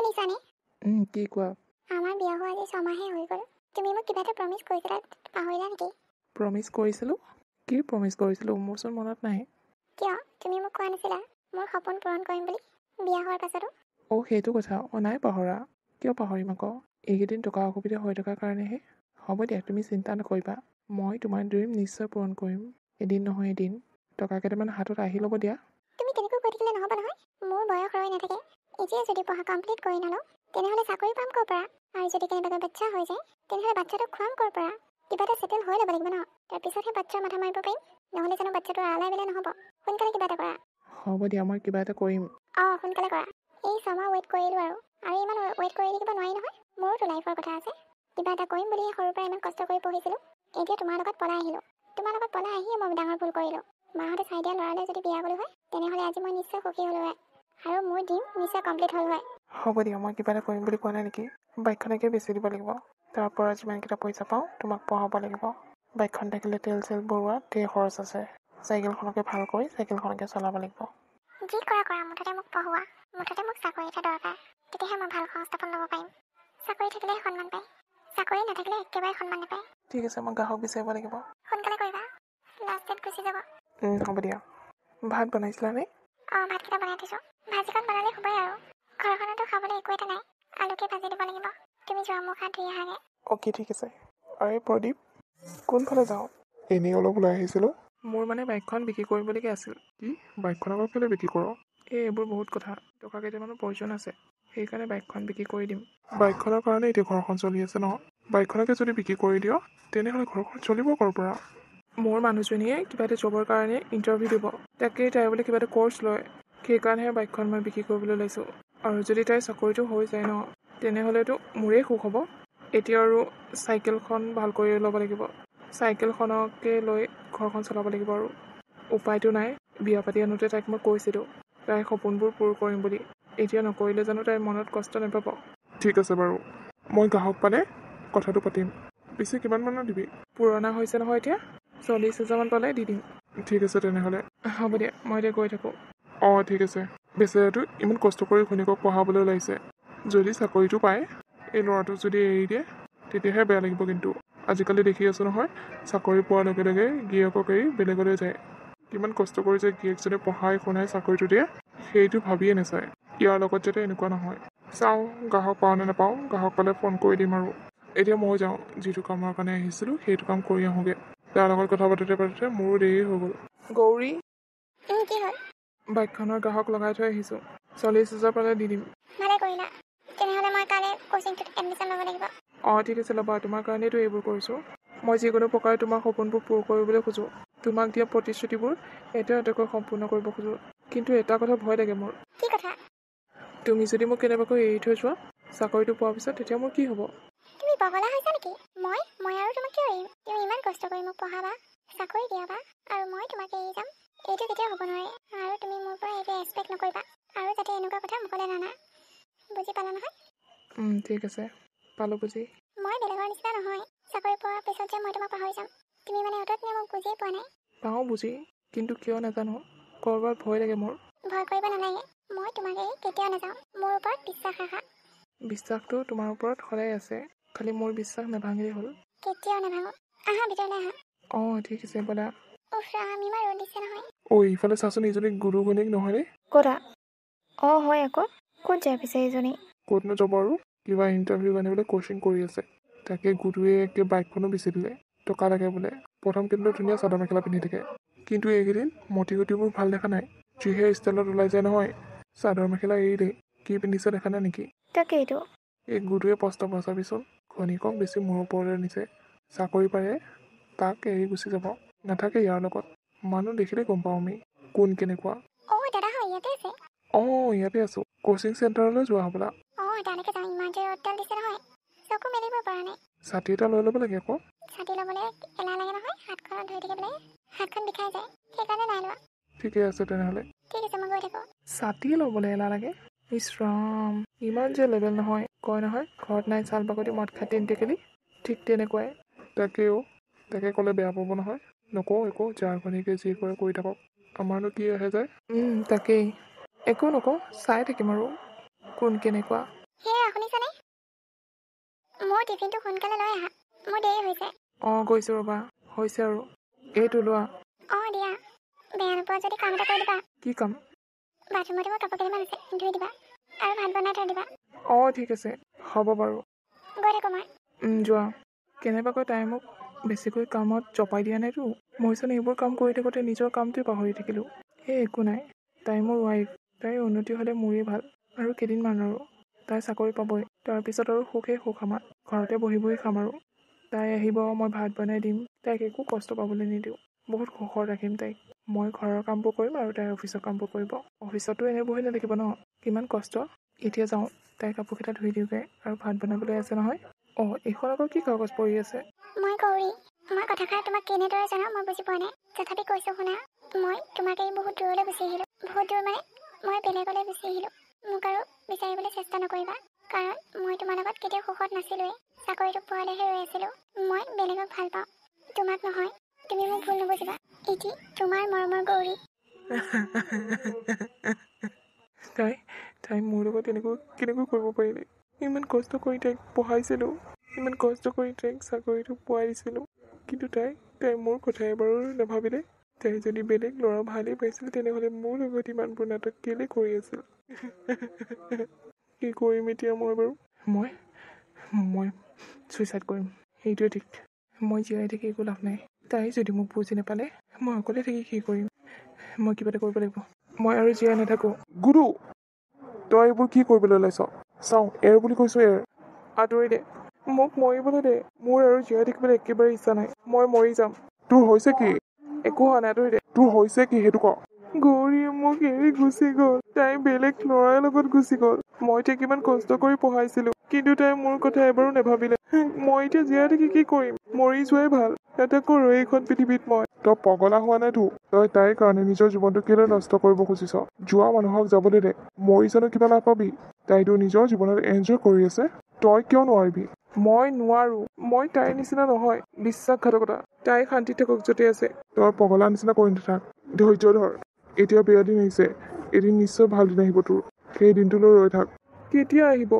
শুনিছানে? কি কোৱা? আমাৰ বিয়া হোৱা আজি 6 মাহে হৈ গ'ল। তুমি মোক কিবা এটা প্ৰমিছ কৰিছিলা, পাহৰিলা নেকি? প্ৰমিছ কৰিছিলোঁ? কি প্ৰমিছ কৰিছিলোঁ? মোৰচোন মনত নাই। কিয়? তুমি মোক কোৱা নাছিলা মোৰ সপোন পূৰণ কৰিম বুলি বিয়া হোৱাৰ পাছতো? সেইটো কথা। নাই পাহৰা। কিয় পাহৰিম আকৌ? এইকেইদিন টকা অসুবিধা হৈ থকাৰ কাৰণেহে। হ'ব দিয়া, তুমি চিন্তা নকৰিবা। মই তোমাৰ ড্ৰিম নিশ্চয় পূৰণ কৰিম। এদিন নহয় এদিন টকা কেইটামান হাতত আহি ল'ব দিয়া। তুমি তেনেকৈ কৈ থাকিলে নহ'ব নহয়। মোৰ বয়স ৰৈ নাথাকে। এতিয়া যদি পঢ়া কমপ্লিট কৰি নলওঁ তেনেহ'লে চাকৰি পাম ক'ৰ পৰা? আৰু যদি কেনেবাকৈ বাচ্চা হৈ যায় তেনেহ'লে বাচ্চাটোক খুৱাম ক'ৰ পৰা? কিবা এটা চেটেল হৈ ল'ব লাগিব ন। তাৰপিছতহে বাচ্চাৰ মাথা মাৰিব পাৰিম। নহ'লে জানো বাচ্চাটো আলাই বেলাই নহ'ব? সোনকালে কিবা এটা কৰা। হ'ব দিয়া, মই কিবা এটা কৰিম। সোনকালে কৰা। এই 6 মাহ ৱেইট কৰিলোঁ আৰু ইমান ৱেইট কৰি থাকিব নোৱাৰি নহয়। মোৰোতো লাইফৰ কথা আছে। কিবা এটা কৰিম বুলিহে সৰুৰ পৰা ইমান কষ্ট কৰি পঢ়িছিলোঁ। এতিয়া তোমাৰ লগত পলাই আহিলোঁ। তোমাৰ লগত পলাই আহিয়ে মই ডাঙৰ ভুল কৰিলোঁ। মাহঁতে চাই দিয়া ল'ৰালৈ যদি বিয়া গ'লো হয় তেনেহ'লে আজি মই নিশ্চয় সুখী হ'লোঁ হয় আৰু মোৰ ড্ৰিম নিশ্চয় কমপ্লিট হ'ল হয়। হ'ব দিয়া, মই কিবা এটা কৰিম বুলি কোৱা নাই নেকি? বাইকখনকে বেচি দিব লাগিব। তাৰ পৰা যিমানকেইটা পইচা পাওঁ তোমাক পঢ়াব লাগিব। বাইকখন থাকিলে তেল চেল ভৰোৱা ধেৰ খৰচ আছে। চাইকেলখনকে ভাল কৰি চাইকেলখনকে চলাব লাগিব। যি কৰা মুঠতে মোক পঢ়োৱা। মুঠতে মোক চাকৰি এটা দৰকাৰ। তেতিয়াহে মই ভাল সংস্থাপন ল'ব পাৰিম। চাকৰি থাকিলেহে সন্মান পায়। চাকৰি নাথাকিলে একেবাৰে সন্মান নাপায়। ঠিক আছে, মই গ্ৰাহক বিচাৰিব লাগিব। সোনকালে কৰিবা, লাষ্ট ডেট গুচি যাব। হ'ব দিয়া। ভাত বনাইছিলানে? ভাতকেইটা বনাই থৈছোঁ। ভাজিকণ বনালে হ'বই আৰু। ঘৰখনতো খাবলৈ একো এটা নাই। আলুকে ভাজি দিব লাগিব। তুমি যোৱা মুখ হাত ধুই আহাগে। অ'কে, ঠিক আছে। আৰে প্ৰদীপ, কোনফালে যাওঁ? এনেই অলপ ওলাই আহিছিলোঁ। মোৰ বাইকখন বিক্ৰী কৰিবলগীয়া আছিল। কি? বাইকখন আকৌ কেলৈ বিক্ৰী কৰ? এইবোৰ বহুত কথা। টকা কেইটামানৰ প্ৰয়োজন আছে। সেইকাৰণে বাইকখন বিক্ৰী কৰি দিম। বাইকখনৰ কাৰণে এতিয়া ঘৰখন চলি আছে ন? বাইকখনকে যদি বিক্ৰী কৰি দিয় তেনেহ'লে ঘৰখন চলিব ক'ৰ পৰা? মোৰ মানুহজনীয়ে কিবা এটা জবৰ কাৰণে ইণ্টাৰভিউ দিব। তাকেই তাই বোলে কিবা এটা কৰ্চ লয়। সেইকাৰণেহে বাইকখন মই বিক্ৰী কৰিবলৈ লৈছোঁ। আৰু যদি তাইৰ চাকৰিটো হৈ যায় ন তেনেহ'লেতো মোৰেই সুখ হ'ব। এতিয়া আৰু চাইকেলখন ভাল কৰি ল'ব লাগিব। চাইকেলখনকে লৈ ঘৰখন চলাব লাগিব আৰু উপায়তো নাই। বিয়া পাতি আনোতে তাইক মই কৈছিলোঁ তাইৰ সপোনবোৰ পূৰ কৰিম বুলি। এতিয়া নকৰিলে জানো তাইৰ মনত কষ্ট নাপাব? ঠিক আছে বাৰু, মই গ্ৰাহক পালে কথাটো পাতিম। পিছে কিমান মানৰ দিবি? পুৰণা হৈছে নহয় এতিয়া, 40,000 পালে দি দিম। ঠিক আছে তেনেহ'লে। হ'ব দিয়া, মই এতিয়া গৈ থাকোঁ। ঠিক আছে। বেচেৰাটো ইমান কষ্ট কৰি ঘৈণীয়েকক পঢ়াবলৈ ওলাইছে। যদি চাকৰিটো পায়, এই ল'ৰাটোক যদি এৰি দিয়ে তেতিয়াহে বেয়া লাগিব। কিন্তু আজিকালি দেখি আছোঁ নহয়, চাকৰি পোৱাৰ লগে লগে গিৰিয়েকক এৰি বেলেগলৈ যায়। কিমান কষ্ট কৰি যে গিৰিয়েকজনে পঢ়াই শুনাই চাকৰিটো দিয়ে সেইটো ভাবিয়ে নাচায়। ইয়াৰ লগত যাতে এনেকুৱা নহয়। চাওঁ গ্ৰাহক পাওঁ নে নাপাওঁ। গ্ৰাহক পালে ফোন কৰি দিম আৰু। এতিয়া মই যাওঁ, যিটো কামৰ কাৰণে আহিছিলোঁ সেইটো কাম কৰি আহোঁগৈ। তাৰ লগত কথা পাতোতে পাতোতে মোৰো দেৰি হৈ গ'ল। গৌৰী, কি হ'ল? বাইকখনৰ গ্ৰাহক লগাই থৈ আহিছোঁ। 40,000 পালে দি দিম। ভালে কৰিলা। তেনেহ'লে মই কাইলৈ কোচিংটোত এডমিশ্যন ল'ব লাগিব। ঠিক আছে, ল'বা। তোমাৰ কাৰণেইতো এইবোৰ কৰিছোঁ। মই যিকোনো প্ৰকাৰে তোমাৰ সপোনবোৰ পূৰ কৰিবলৈ খোজোঁ। তোমাক দিয়া প্ৰতিশ্ৰুতিবোৰ এটা এটাকৈ সম্পূৰ্ণ কৰিব খোজোঁ। কিন্তু এটা কথা ভয় লাগে মোৰ। কি কথা? তুমি যদি মোক কেনেবাকৈ এৰি থৈ যোৱা চাকৰিটো পোৱাৰ পিছত, তেতিয়া মোৰ কি হ'ব? তুমি পগলা হৈছা নেকি? মই আৰু তোমাক কিয় এৰিম? তুমি ইমান কষ্ট কৰি মোক পঢ়াবা, চাকৰি দিয়াবা, আৰু মই তোমাক এৰি যাম? এইটো কেতিয়াও হ'ব নোৱাৰে। আৰু তুমি মোৰ পৰা এইটো এক্সপেক্ট নকৰিবা। আৰু যাতে এনেকুৱা কথা মুখলৈ নানা। বুজি পালা নহয়? ঠিক আছে, পালোঁ বুজি। মই বেলেগৰ নিচিনা নহয়। চাকৰি পোৱাৰ পিছত যে মই তোমাক পাহৰি যাম। তুমি অতত মোক বুজিয়ে পোৱা নাই। পাওঁ বুজি, কিন্তু কিয় নাজানো ক'ৰবাত ভয় লাগে মোৰ। ভয় কৰিব নালাগে। মই তোমাক এৰি কেতিয়াও নাযাওঁ। মোৰ ওপৰত বিশ্বাস ৰাখা। বিশ্বাসটো তোমাৰ ওপৰত সদায় আছে, খালি মোৰ বিশ্বাস নাভাঙিলেই হ'ল। কেতিয়াও নাভাঙো। আহা, ভিতৰলৈ আহা। ঠিক আছে, ব'লা। ৰাম, ইমান ৰ'দ দিছে নহয়। ইফালে চাচোন, এইজনী গুৰু ঘৈণীয়েক নহয়নে? ক'তা? হয় আকৌ। ক'ত যায় পিছে এইজনী? ক'তনো যাব আৰু, কিবা ইণ্টাৰভিউ আনিবলৈ কোচিং কৰি আছে। তাকে গুৰুৱে বাইকখনো বেচি দিলে। টকা লাগে বোলে। প্ৰথম কিন্তু ধুনীয়া চাদৰ মেখেলা পিন্ধি থাকে, কিন্তু এইকেইদিন মটি গুটিবোৰ ভাল দেখা নাই। যিহে ষ্টাইলত ওলাই যায় নহয়। চাদৰ মেখেলা এৰিলেই কি পিন্ধিছে দেখা নাই নেকি? তাকেইতো। এই গুৰুৱে পস্তাব চাবিচোন। ঘৈণীয়েকক বেছি মূৰৰ ওপৰলৈ নিছে। চাকৰি পায়ে তাক এৰি গুচি যাব, নাথাকে ইয়াৰ লগত। মানুহ দেখিলে গম পাওঁ আমি কোন কেনেকুৱা। দাদা হয় ইয়াতে আছে? ইয়াতে আছোঁ। কোচিং চেণ্টাৰলৈ যোৱা হ'বলা। তালৈকে যাওঁ। ইমান যে ৰ'দডাল দিছে নহয়, চকু মেলিব পৰা নাই। ছাতি এটা লৈ ল'ব লাগে আকৌ। ছাতি ল'বলৈ এলাহ লাগে নহয়। হাতখনত ধৰি থাকিবলৈ হাতখন বিষাই যায়, সেইকাৰণে নাই লোৱা। ঠিকে আছে তেনেহ'লে। ঠিক আছে, মই গৈ থাকোঁ। ছাতি ল'বলৈ এলাহ লাগে? ইছ ৰাম, ইমান যে লেবেল নহয়। কয় নহয়, ঘৰত নাই চাল বাকতি মদ খাই টেকেলি, ঠিক তেনেকুৱাই। তাকে ক'লে বেয়া পাব নহয়। নকওঁ একো, যাৰ ঘৈণীয়েকে যি কৰে কৰি থাকক, আমাৰনো কি আহে যায়। তাকেই, একো নকওঁ, চাই থাকিম আৰু কোন কেনেকুৱা। মোৰ টিফিনটো সোনকালে লৈ আহা, মোৰ দেৰি হৈছে। অঁ গৈছোঁ ৰ'বা, হৈছে আৰু এইটো লোৱা। অঁ দিয়া, বেয়া নোপোৱা যদি কাম এটা কৰি দিবা। কি কাম? বাথৰুমতে মোৰ কাপোৰ কেইটামান আছে, ধুই দিবা আৰু ভাত বনাই থৈ দিবা। অঁ ঠিক আছে, হ'ব বাৰু। গৈ থাকোঁ মই। যোৱা। কেনেবাকৈ তাই মোক বেছিকৈ কামত চপাই দিয়া নাইতো। মইচোন এইবোৰ কাম কৰি থাকোঁতে নিজৰ কামটোৱে পাহৰি থাকিলোঁ। এই একো নাই, তাই মোৰ ৱাইফ, তাইৰ উন্নতি হ'লে মোৰেই ভাল। আৰু কেইদিনমান আৰু তাই চাকৰি পাবই, তাৰপিছত আৰু সুখেই সুখ আমাৰ। ঘৰতে বহি বহি খাম আৰু। তাই আহিব, মই ভাত বনাই দিম, তাইক একো কষ্ট পাবলৈ নিদিওঁ। বহুত সুখত ৰাখিম তাইক। মই ঘৰৰ কামবোৰ কৰিম আৰু তাই অফিচৰ কামবোৰ কৰিব। অফিচতো এনেই বহি নাথাকিব ন, কিমান কষ্ট। এতিয়া যাওঁ, তাইৰ কাপোৰকেইটা ধুই দিওঁগৈ আৰু ভাত বনাবলৈ আছে নহয়। অঁ এইখন আকৌ কি কাগজ পৰি আছে? মই গৌৰী, মই কথাষাৰ তোমাক কেনেদৰে জনাওঁ মই বুজি পোৱা নাই, তথাপি কৈছোঁ শুনা। মই তোমাক এৰি বহুত দূৰলৈ গুচি আহিলোঁ। বহুত দূৰ মানে মই বেলেগলৈ গুচি আহিলোঁ। মোক আৰু বিচাৰিবলৈ চেষ্টা নকৰিবা, কাৰণ মই তোমাৰ লগত কেতিয়াও সুখত নাছিলোঁৱেই। চাকৰিটো পোৱালৈহে ৰৈ আছিলোঁ। মই বেলেগক ভাল পাওঁ, তোমাক নহয়। তুমি মোক ভুল নুবুজিবা। ইতি তোমাৰ মৰমৰ গৌৰী। তাই মোৰ লগত কেনেকৈ কৰিব পাৰিলে? ইমান কষ্ট কৰি তাইক পঢ়াইছিলোঁ, ইমান কষ্ট কৰি তাইক চাকৰিটো পোৱাই দিছিলোঁ, কিন্তু তাই মোৰ কথা এবাৰো নাভাবিলে। তাই যদি বেলেগ ল'ৰা ভালেই পাইছিল, তেনেহ'লে মোৰ লগত ইমানবোৰ নাটক কেলৈ কৰি আছিল? কি কৰিম এতিয়া মই বাৰু? মই ছুইচাইড কৰিম, সেইটোৱে ঠিক। মই জীয়াই থাকি একো লাভ নাই। তাই যদি মোক বুজি নাপালে, মই অকলে থাকি কি কৰিম? মই কিবা এটা কৰিব লাগিব। মই আৰু জীয়াই নাথাকোঁ। গুৰু, তই এইবোৰ কি কৰিবলৈ ওলাইছ? চাওঁ, এৰ বুলি কৈছোঁ, এৰ। আঁতৰি দে, মোক মৰিবলৈ দে। মোৰ আৰু জীয়াই থাকিবলৈ একেবাৰে ইচ্ছা নাই। মই মৰি যাম। তোৰ হৈছে কি? একো হোৱা নাই, আঁতৰি দে। তোৰ হৈছে কি সেইটো ক? গৌৰীয়ে মোক এৰি গুচি গ'ল। তাই বেলেগ ল'ৰাৰ লগত গুচি গ'ল। মই তাইক ইমান কষ্ট কৰি পঢ়াইছিলোঁ, কিন্তু তাই মোৰ কথা এবাৰো নাভাবিলে। মই এতিয়া জীয়াই থাকি কি কৰিম? মৰি যোৱাই ভাল। তাতকৈ ৰৈ এইখন পৃথিৱীত মই। তই পগলা হোৱা নাইতো? তই তাইৰ কাৰণে নিজৰ জীৱনটো কেলৈ নষ্ট কৰিব খুজিছ? যোৱা মানুহক যাবলৈ দে। মৰি জানো কিবা নাপাবি? তাইতো নিজৰ জীৱনত এনজয় কৰি আছে, তই কিয় নোৱাৰিবি? মই নোৱাৰো। মই তাইৰ নিচিনা নহয়। বিশ্বাসঘাতকতা। তাই শান্তিত থাকক য'তে আছে। তই পগলা নিচিনা কৰি নাথাক। ধৈৰ্য ধৰ। এতিয়া বেয়া দিন আহিছে, এদিন নিশ্চয় ভাল দিন আহিব তোৰ। সেই দিনটোলৈ ৰৈ থাক। কেতিয়া আহিব?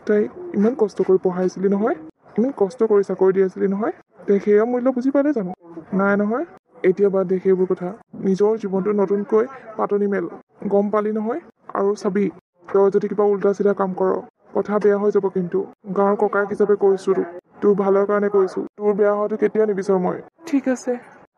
তাই ইমান কষ্ট কৰি পঢ়াইছিলি নহয়, ইমান কষ্ট কৰি চাকৰি দি আছিলি নহয়, তাই সেয়া মূল্য বুজি পালে জানো? নাই নহয়। এতিয়া বাদ দে সেইবোৰ কথা। নিজৰ জীৱনটো নতুনকৈ পাতনি মেল। গম পালি নহয়? আৰু চাবি, তই যদি কিবা উল্টা চিধা কাম কৰ, কথা বেয়া হৈ যাব কিন্তু। গাঁৱৰ ককায়েক হিচাপে কৈছোঁ তোক, তোৰ ভালৰ কাৰণে কৈছোঁ। তোৰ বেয়া হোৱাটো কেতিয়াও নিবিচাৰোঁ মই। ঠিক আছে।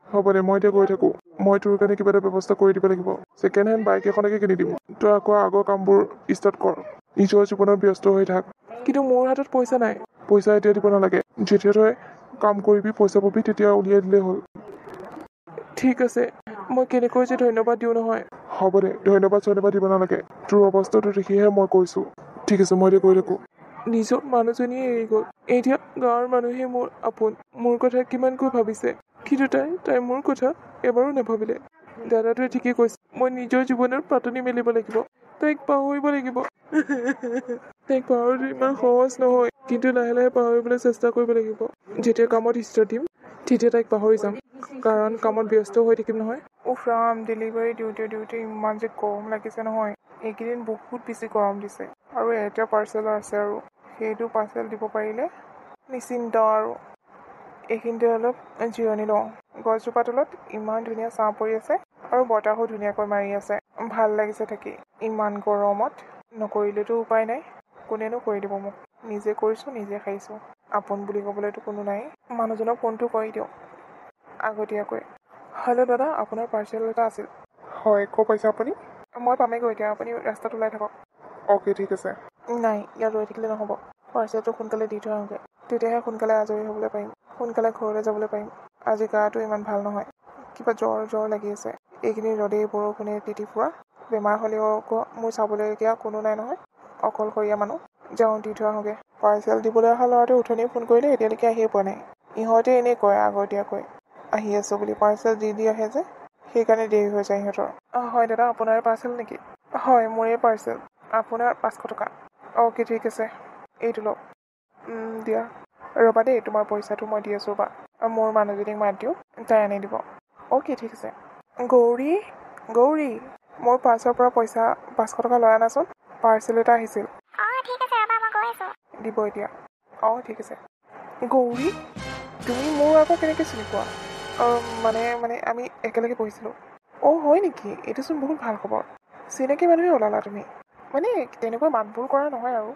হ'ব দে, মই এতিয়া গৈ থাকোঁ। মই তোৰ কাৰণে কিবা এটা ব্যৱস্থা কৰি দিব লাগিব। ছেকেণ্ড হেণ্ড বাইক এখনকে কিনি দিম। তই আকৌ আগৰ কামবোৰ ষ্টাৰ্ট কৰ। নিজৰ জীৱনত ব্যস্ত হৈ থাক। কিন্তু মোৰ হাতত পইচা নাই। পইচা এতিয়া দিব নালাগে। যেতিয়া তই কাম কৰিবি, পইচা পাবি, তেতিয়া উলিয়াই দিলেই হ'ল। ঠিক আছে। মই কেনেকৈ যে ধন্যবাদ দিওঁ নহয়। হ'ব দে, ধন্যবাদ দিব নালাগে। তোৰ অৱস্থাটো দেখিহে মই কৈছোঁ। ঠিক আছে, মই এতিয়া গৈ থাকোঁ। নিজৰ মানুহজনীয়ে এৰি গ'ল। এতিয়া গাঁৱৰ মানুহে মোৰ আপোন। মোৰ কথা কিমানকৈ ভাবিছে, কিন্তু তাই মোৰ কথা এবাৰো নাভাবিলে। দাদাটোৱে ঠিকেই কৈছে, মই নিজৰ জীৱনত পাতনি মেলিব লাগিব। তাইক পাহৰিব লাগিব। তাইক পাহৰাটো ইমান সহজ নহয়, কিন্তু লাহে লাহে পাহৰিবলৈ চেষ্টা কৰিব লাগিব। যেতিয়া কামত ষ্টাৰ্ট দিম, তেতিয়া তাইক পাহৰি যাম, কাৰণ কামত ব্যস্ত হৈ থাকিম নহয়। উফ ৰাম, ডেলিভাৰী দিওঁতে ইমান যে গৰম লাগিছে নহয়। এইকেইদিন বহুত বেছি গৰম দিছে। আৰু এটা পাৰ্চেল আছে, আৰু সেইটো পাৰ্চেল দিব পাৰিলে নিশ্চিন্ত আৰু। এইখিনিতে অলপ জিৰণি লওঁ। গছজোপা তলত ইমান ধুনীয়া ছাঁ পৰি আছে, আৰু বতাহো ধুনীয়াকৈ মাৰি আছে। ভাল লাগিছে থাকি। ইমান গৰমত নকৰিলেতো উপায় নাই। কোনেনো কৰি দিব মোক? নিজে কৰিছোঁ, নিজে খাইছোঁ। আপোন বুলি ক'বলৈতো কোনো নাই। মানুহজনক ফোনটো কৰি দিওঁ আগতীয়াকৈ। হেল্ল' দাদা, আপোনাৰ পাৰ্চেল এটা আছিল। হয়, ক'ৰ পাইছে আপুনি? মই পামেগৈ এতিয়া, আপুনি ৰাস্তাত ওলাই থাকক। অ'কে, ঠিক আছে। নাই, ইয়াত ৰৈ থাকিলে নহ'ব। পাৰ্চেলটো সোনকালে দি থৈ আহোঁগৈ, তেতিয়াহে সোনকালে আজৰি হ'বলৈ পাৰিম, সোনকালে ঘৰলৈ যাবলৈ পাৰিম। আজি গাটো ইমান ভাল নহয়, কিবা জ্বৰ লাগি আছে। এইকেইদিন ৰ'দেই বৰষুণে তিতি ফুৰা। বেমাৰ হ'লেও আকৌ মোৰ চাবলগীয়া কোনো নাই নহয়, অকলশৰীয়া মানুহ। যাওঁ, দি থৈ আহোঁগৈ। পাৰ্চেল দিবলৈ অহা ল'ৰাটোৱে উঠনি ফোন কৰিলে, এতিয়ালৈকে আহিয়ে পোৱা নাই। ইহঁতে এনেই কয় আগতীয়াকৈ আহি আছোঁ বুলি, পাৰ্চেল দি আহে যে, সেইকাৰণে দেৰি হৈ যায় ইহঁতৰ। হয় দাদা, আপোনাৰ পাৰ্চেল নেকি? হয়, মোৰেই পাৰ্চেল। আপোনাৰ 500 টকা। অ'কে, ঠিক আছে। এইটো লওক। দিয়া, ৰ'বা দেই, তোমাৰ পইচাটো মই দি আছোঁ ৰ'বা। মোৰ মানুহজনীক মাত দিওঁ, তাই আনি দিব। অ'কে, ঠিক আছে। গৌৰী, মোৰ পাৰ্চৰ পৰা পইচা 500 টকা লৈ আনাচোন। পাৰ্চেল এটা আহিছিল। ঠিক আছে, ৰ'বা, মই গৈ আছোঁ। দিব এতিয়া। ঠিক আছে। গৌৰী তুমি মোৰ আকৌ কেনেকৈ চিনি পোৱা মানে আমি একেলগে পঢ়িছিলোঁ অঁ হয় নেকি এইটোচোন বহুত ভাল খবৰ চিনাকি মানুহে ওলালা তুমি মানে তেনেকৈ মাতবোৰ কৰা নহয় আৰু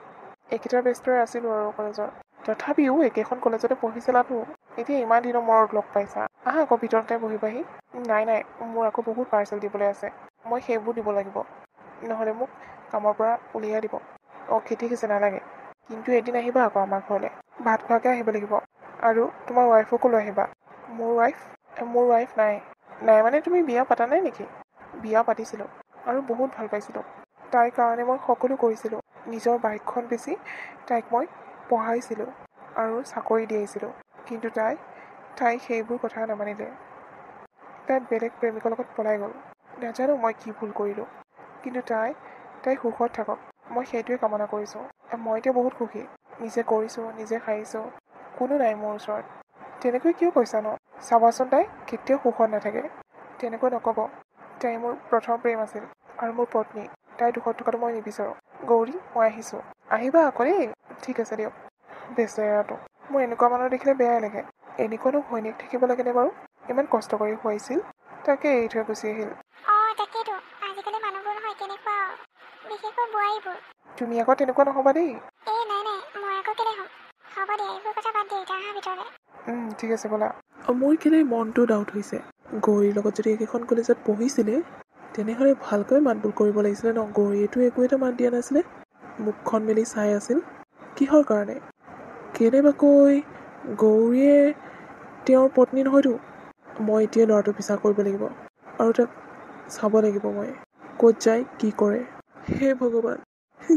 একেইটা বেষ্টৰে আছিলোঁ আৰু কলেজৰ তথাপিও একেখন কলেজতে পঢ়িছিলাতো এতিয়া ইমান দিনৰ মূৰত লগ পাইছা আহা আকৌ ভিতৰতে বহিবাহি নাই মোৰ আকৌ বহুত পাৰ্চেল দিবলৈ আছে মই সেইবোৰ দিব লাগিব নহ'লে মোক কামৰ পৰা উলিয়াই দিব অঁ ঠিক আছে নালাগে কিন্তু এদিন আহিবা আকৌ আমাৰ ঘৰলৈ ভাত খোৱাকৈ আহিব লাগিব আৰু তোমাৰ ৱাইফকো লৈ আহিবা মোৰ ৱাইফ নাই মানে তুমি বিয়া পাতা নাই নেকি বিয়া পাতিছিলোঁ আৰু বহুত ভাল পাইছিলোঁ তাইৰ কাৰণে মই সকলো কৰিছিলোঁ নিজৰ বাইকখন বেচি তাইক মই পঢ়াইছিলোঁ আৰু চাকৰি দিয়াইছিলোঁ কিন্তু তাই সেইবোৰ কথা নামানিলে তাই বেলেগ প্ৰেমিকৰ লগত পলাই গ'ল নাজানো মই কি ভুল কৰিলোঁ কিন্তু তাই সুখত থাকক মই সেইটোৱে কামনা কৰিছোঁ মই এতিয়া বহুত সুখী নিজে কৰিছোঁ নিজে খাইছোঁ কোনো নাই মোৰ ওচৰত তেনেকৈ কিয় কৈছা ন চাবাচোন তাই কেতিয়াও সুখত নাথাকে তেনেকৈ নক'ব তাই মোৰ প্ৰথম প্ৰেম আছিল আৰু মোৰ পত্নী তাই দুখত থকাটো মই নিবিচাৰোঁ গৌৰী মই আহিছোঁ আহিবা আকৌ দেই ঠিক আছে দিয়ক বেচেৰাটো মোৰ এনেকুৱা মানুহ দেখিলে বেয়াই লাগে এনেকুৱানো ঘৈণীয়েক থাকিব লাগেনে বাৰু ইমান কষ্ট কৰি খুৱাইছিল তাকে এৰি থৈ গুচি আহিল অঁ তাকেইতো আজিকালি মানুহবোৰ নহয় কেনেকুৱা বিশেষকৈ বোৱাৰীবোৰ তুমি আকৌ তেনেকুৱা নহ'বা দেই নাই মই আকৌ কেলে হ'ম হ'ব দিয়া এইবোৰ কথা বাদ দিয়া এতিয়া আহা ভিতৰলৈ ঠিক আছে ব'লা মোৰ কেলে মনটো ডাউট হৈছে গৌৰীৰ লগত যদি একেখন কলেজত পঢ়িছিলে তেনেহ'লে ভালকৈ মাতবোৰ কৰিব লাগিছিলে ন গৌৰীয়েতো একো এটা মাত দিয়া নাছিলে মুখখন মেলি চাই আছিল কিহৰ কাৰণে কেনেবাকৈ গৌৰীয়ে তেওঁৰ পত্নী নহয়তো মই এতিয়া ল'ৰাটো পিছা কৰিব লাগিব আৰু তাক চাব লাগিব মই ক'ত যায় কি কৰে হে ভগৱান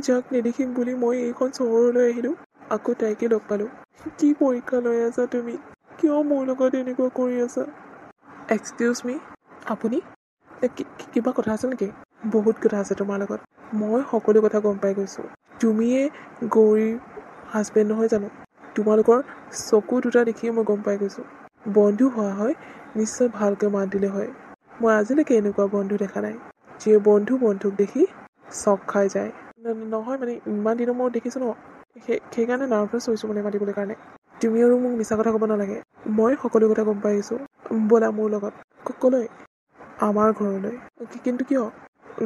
যাক নেদেখিম বুলি মই এইখন চহৰলৈ আহিলোঁ আকৌ তাইকে লগ পালোঁ কি পৰীক্ষা লৈ আছা তুমি কিয় মোৰ লগত এনেকুৱা কৰি আছা এক্সকিউজ মি আপুনি কিবা কথা আছে নেকি বহুত কথা আছে তোমাৰ লগত মই সকলো কথা গম পাই গৈছোঁ তুমিয়ে গৌৰীৰ হাজবেণ্ড নহয় জানো তোমালোকৰ চকু দুটা দেখিয়ে মই গম পাই গৈছোঁ বন্ধু হোৱা হয় নিশ্চয় ভালকৈ মাত দিলে হয় মই আজিলৈকে এনেকুৱা বন্ধু দেখা নাই যিয়ে বন্ধুক দেখি চক খাই যায় নহয় মানে ইমান দিনৰ মূৰত দেখিছোঁ ন সেইকাৰণে নাৰ্ভাছ হৈছোঁ মানে মাতিবলৈ কাৰণে তুমি আৰু মোক মিছা কথা ক'ব নালাগে মই সকলো কথা গম পাই আহিছোঁ ব'লা মোৰ লগত ক'লৈ আমাৰ ঘৰলৈ কিন্তু কিয়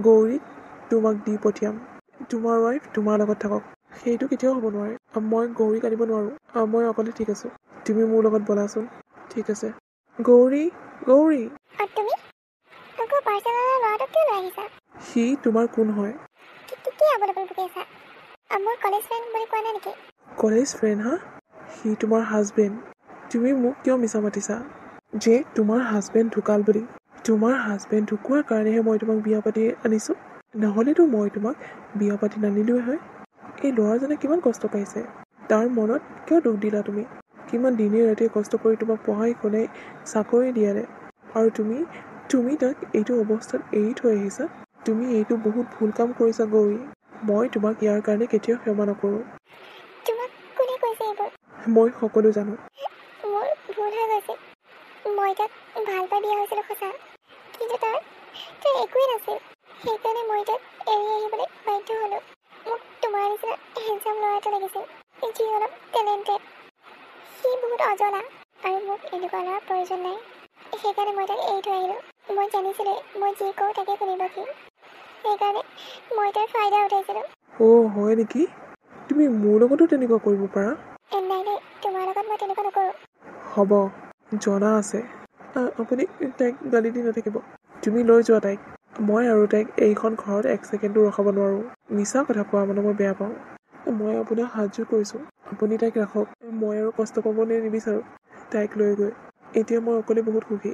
গৌৰীক তোমাক দি পঠিয়াম তোমাৰ ৱাইফ তোমাৰ লগত থাকক সেইটো কেতিয়াও হ'ব নোৱাৰে মই গৌৰীক আনিব নোৱাৰোঁ মই অকলে ঠিক আছোঁ তুমি মোৰ লগত ব'লাচোন ঠিক আছে গৌৰী তুমি আকৌ পাৰ্চেলৰ ল'ৰাটোক কিয় লৈ আহিছা সি তোমাৰ কোন হয় কি আবল-আবল বকি আছা মোৰ কলেজ ফ্ৰেণ্ড বুলি কোৱা নাই নেকি কলেজ ফ্ৰেণ্ড হা সি তোমাৰ হাজবেণ্ড তুমি মোক কিয় মিছা মাতিছা যে তোমাৰ হাজবেণ্ড ঢুকাল বুলি তোমাৰ হাজবেণ্ড ঢুকোৱাৰ কাৰণেহে মই তোমাক বিয়া পাতি আনিছোঁ নহ'লেতো মই তোমাক বিয়া পাতি নানিলোৱে হয় এই ল'ৰাজনে কিমান কষ্ট পাইছে তাৰ মনত কিয় দুখ দিলা তুমি কিমান দিনে ৰাতিয়ে কষ্ট কৰি তোমাক পঢ়াই শুনাই চাকৰি দিয়ালে আৰু তুমি তাক এইটো অৱস্থাত এৰি থৈ আহিছা তুমি এইটো বহুত ভুল কাম কৰিছা গৌৰী মই তোমাক ইয়াৰ কাৰণে কেতিয়াও ক্ষমা নকৰোঁ তোমাক কোনে কৈছে এইবোৰ মই সকলো জানো মোৰ ভুল হৈ গৈছিল মই তাক ভাল পাই বিয়া হৈছিলোঁ সঁচা কিন্তু তাৰ একোৱেই নাছিল সেইকাৰণে মই তাক এৰি আহিবলৈ বাধ্য হ'লোঁ মোক তোমাৰ নিচিনা হেণ্ডচাম ল'ৰা এটা লাগিছিল যি অলপ টেলেণ্টেড সি বহুত অজলা আৰু মোক এনেকুৱা ল'ৰাৰ প্ৰয়োজন নাই সেইকাৰণে মই তাক এৰি থৈ আহিলোঁ মই জানিছিলোঁ মই যি কওঁ তাকে শুনিব সি সেইকাৰণে মই তাৰ ফাইদা উঠাইছিলোঁ হয় নেকি তুমি মোৰ লগতো তেনেকুৱা কৰিব পাৰা নাই তোমাৰ লগত মই তেনেকুৱা নকৰোঁ হ'ব জনা আছে আপুনি তাইক গালি দি নাথাকিব তুমি লৈ যোৱা তাইক মই আৰু তাইক এইখন ঘৰত এক ছেকেণ্ডো ৰখাব নোৱাৰোঁ মিছা কথা কোৱা মানে মই বেয়া পাওঁ মই আপোনাক সাহায্য কৰিছোঁ আপুনি তাইক ৰাখক মই আৰু কষ্ট পাবলৈ নিবিচাৰোঁ তাইক লৈ গৈ এতিয়া মই অকলে বহুত সুখী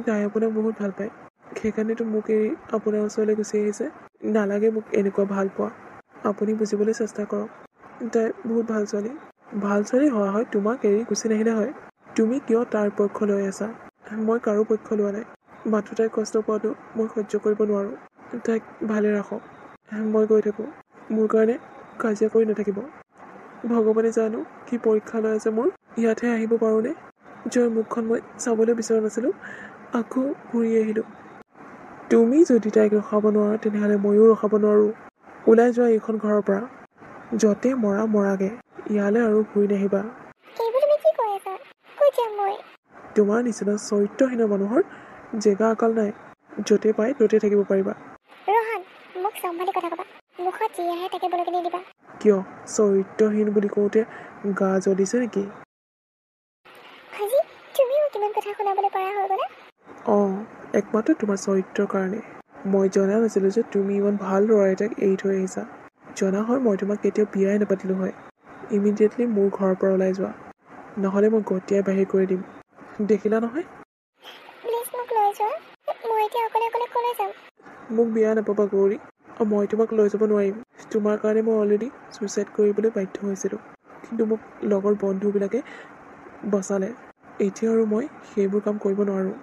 তাই আপোনাক বহুত ভাল পায় সেইকাৰণেতো মোক এৰি আপোনাৰ ওচৰলৈ গুচি আহিছে নালাগে মোক এনেকুৱা ভাল পোৱা আপুনি বুজিবলৈ চেষ্টা কৰক তাই বহুত ভাল ছোৱালী হোৱা হয় তোমাক এৰি গুচি নাহিলে হয় তুমি কিয় তাৰ পক্ষ লৈ আছা মই কাৰো পক্ষ লোৱা নাই মাথো তাইক কষ্ট পোৱাটো মই সহ্য কৰিব নোৱাৰোঁ তাইক ভালে ৰাখক মই গৈ থাকোঁ মোৰ কাৰণে কাজিয়া কৰি নাথাকিব ভগৱানে জানো কি পৰীক্ষা লৈ আছে মোৰ ইয়াতহে আহিব পাৰোঁনে যাৰ মুখখন মই চাবলৈ বিচৰা নাছিলোঁ আকৌ ঘূৰি আহিলোঁ তুমি যদি তাইক ৰখাব নোৱাৰা তেনেহ'লে ময়ো ৰখাব নোৱাৰোঁ ওলাই যোৱা এইখন ঘৰৰ পৰা য'তে মৰাগে ইয়ালৈ আৰু ঘূৰি নাহিবা এইবোৰ তুমি কি তোমাৰ নিচিনা চৰিত্ৰহীন মানুহৰ জেগা অকাল নাই। য'তে পাই ত'তে থাকিব পাৰিবা। ৰোহন, মোক চম্ভালি কথা ক'বা। মুখত যি আহে তাকে বলকি নিদিবা। কিয় চৰিত্ৰহীন বুলি কওঁতে গা জ্বলিছে নেকি? আজি তুমিও কিমান কথা শুনাবলৈ পৰা হৈ গ'লা। অঁ, একমাত্ৰ তোমাৰ চৰিত্ৰৰ কাৰণে। মই জনা নাছিলোঁ যে তুমি ইমান ভাল ল'ৰা এটাক এৰি থৈ আহিছা। জনা হয় মই তোমাক কেতিয়াও বিয়াই নাপাতিলোঁ হয়। ইমিডিয়েটলি মোৰ ঘৰৰ পৰা ওলাই যোৱা, নহ'লে মই গতিয়াই বাহিৰ কৰি দিম। দেখিলা নহয়? প্লিজ মোক লৈ যোৱা। মই এতিয়া অকলে অকলে ক'লৈ যাম? মোক বিয়া নাপাবা গৌৰী। মই তোমাক লৈ যাব নোৱাৰিম। তোমাৰ কাৰণে মই অলৰেডি ছুইচাইড কৰিবলৈ বাধ্য হৈছিলোঁ, কিন্তু মোক লগৰ বন্ধুবিলাকে বচালে। এতিয়া আৰু মই সেইবোৰ কাম কৰিব নোৱাৰোঁ।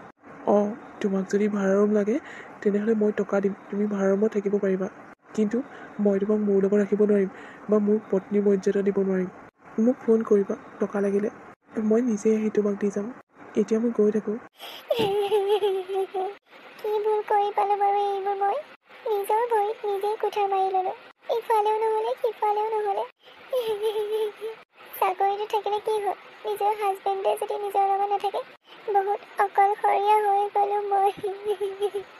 অঁ, তোমাক যদি ভাড়া ৰুম লাগে তেনেহ'লে মই টকা দিম, তুমি ভাড়া ৰুমত থাকিব পাৰিবা। কিন্তু মই তোমাক মোৰ লগত ৰাখিব নোৱাৰিম বা মোৰ পত্নী মৰ্যাদা দিব নোৱাৰিম। মোক ফোন কৰিবা টকা লাগিলে, মই নিজে আহি তোমাক দি যাম। এতিয়া মই গৈ থাকোঁ। কি ভুল কৰি পালোঁ বাৰু এইবোৰ মই? নিজৰ ভৰিত নিজেই কুঠাৰ মাৰি ল'লোঁ। ইফালেও নহ'লে সিফালেও নহ'লে। চাকৰিটো থাকিলে কি হ'ল? নিজৰ হাজবেণ্ডে যদি নিজৰ লগত নাথাকে, বহুত অকলশৰীয়া হৈ গ'লোঁ মই।